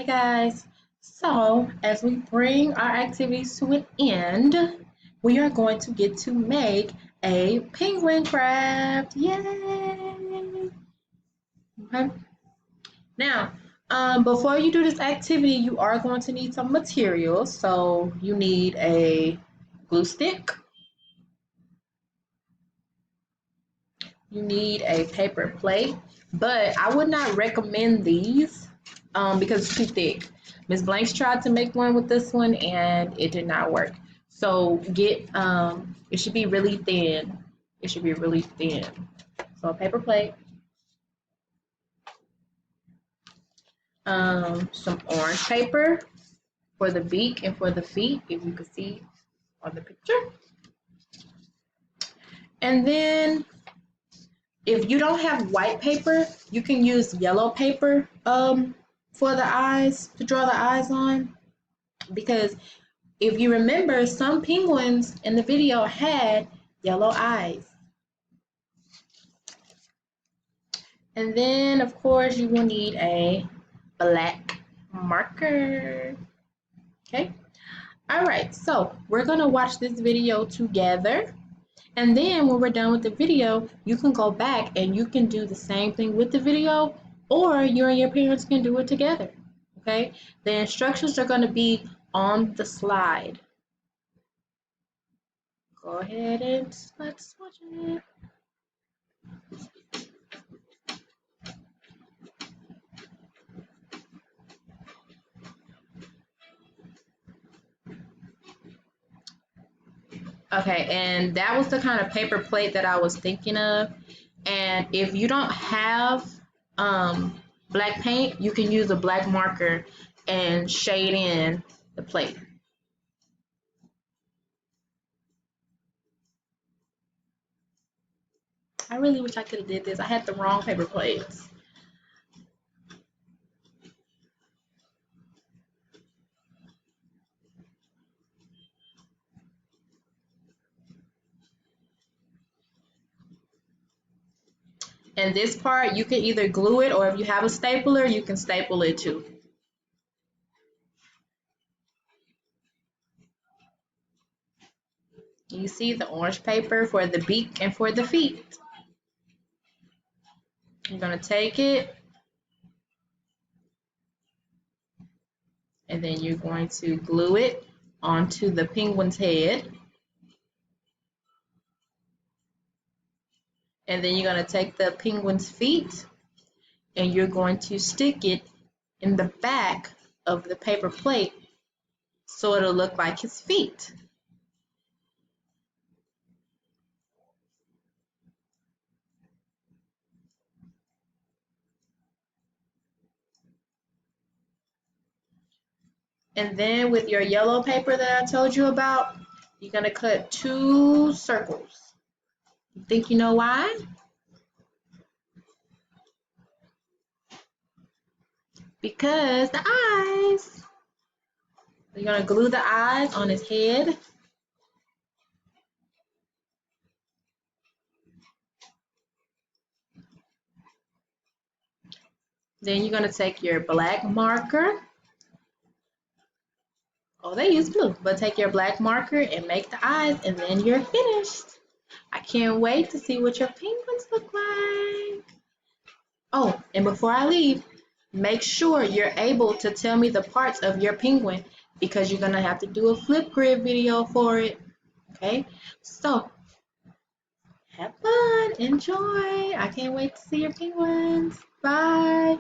Hey guys, so as we bring our activities to an end, we are going to get to make a penguin craft. Yay! Okay. Now, before you do this activity, you are going to need some materials. So you need a glue stick, you need a paper plate, but I would not recommend these because it's too thick. Miss Blanks tried to make one with this one and it did not work. So get it should be really thin. It should be really thin. So a paper plate, some orange paper for the beak and for the feet, if you can see on the picture. And then if you don't have white paper, you can use yellow paper for the eyes, to draw the eyes on. Because if you remember, some penguins in the video had yellow eyes. And then, of course, you will need a black marker. Okay? All right, so we're going to watch this video together. And then when we're done with the video, you can go back and you can do the same thing with the video, or you and your parents can do it together. Okay? The instructions are going to be on the slide. Go ahead and let's watch it. Okay, and that was the kind of paper plate that I was thinking of. And if you don't have black paint, you can use a black marker and shade in the plate. I really wish I could have did this. I had the wrong paper plates. And this part, you can either glue it, or if you have a stapler, you can staple it too. You see the orange paper for the beak and for the feet. You're going to take it, and then you're going to glue it onto the penguin's head. And then you're going to take the penguin's feet and you're going to stick it in the back of the paper plate so it'll look like his feet. And then with your yellow paper that I told you about, you're going to cut 2 circles. You think you know why? Because the eyes. You're going to glue the eyes on his head. Then you're going to take your black marker. Oh, they use blue, but take your black marker and make the eyes, and then you're finished. I can't wait to see what your penguins look like. Oh, and before I leave, make sure you're able to tell me the parts of your penguin, because you're going to have to do a Flipgrid video for it. Okay? So, have fun. Enjoy. I can't wait to see your penguins. Bye.